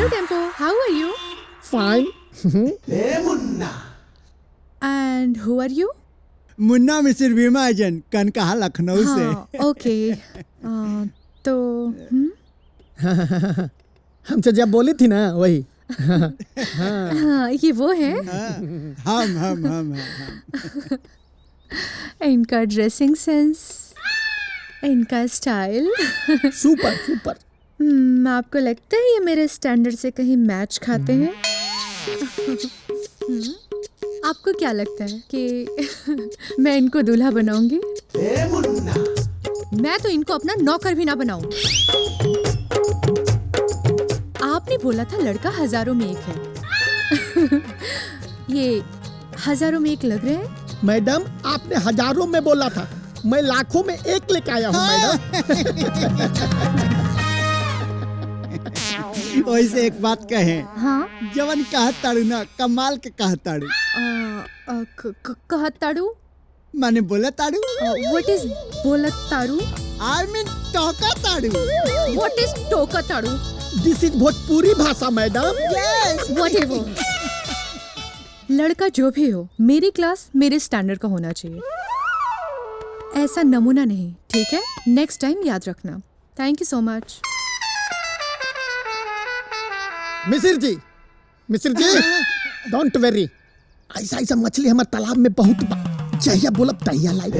Hello, Tempo. How are you? Fine. And who are you? मुन्ना मिसिर विमाजन कनकहा लखनऊ से। हाँ, okay. तो हमसे जब बोली थी ना वही। हाँ, ये वो है। हम इनका ड्रेसिंग सेंस, इनका स्टाइल। Super super. आपको लगता है ये मेरे स्टैंडर्ड से कहीं मैच खाते हैं? आपको क्या लगता है कि मैं इनको दूल्हा बनाऊंगी? मैं तो इनको अपना नौकर भी ना बनाऊं। आपने बोला था लड़का हजारों में एक है। ये हजारों में एक लग रहे हैं। मैडम आपने हजारों में बोला था, मैं लाखों में एक लेके आया हूँ मैडम। वैसे एक बात कहे, हाँ, जवन कहताड़ू ना कमाल के कहताड़ू। कहताड़ू माने बोला ताड़ू। What is बोलताड़ू? आई मीन टोका ताड़ू। व्हाट इज टोकताड़ू? This is Bhojpuri bhasha madam. Yes whatever. लड़का जो भी हो, मेरी क्लास मेरे स्टैंडर्ड का होना चाहिए, ऐसा नमूना नहीं, ठीक है? नेक्स्ट टाइम याद रखना। Thank you so much. Misir ji don't very, ऐसा ऐसा मछली हमारे तालाब में बहुत चाहिए, बोलब तहिया लाई।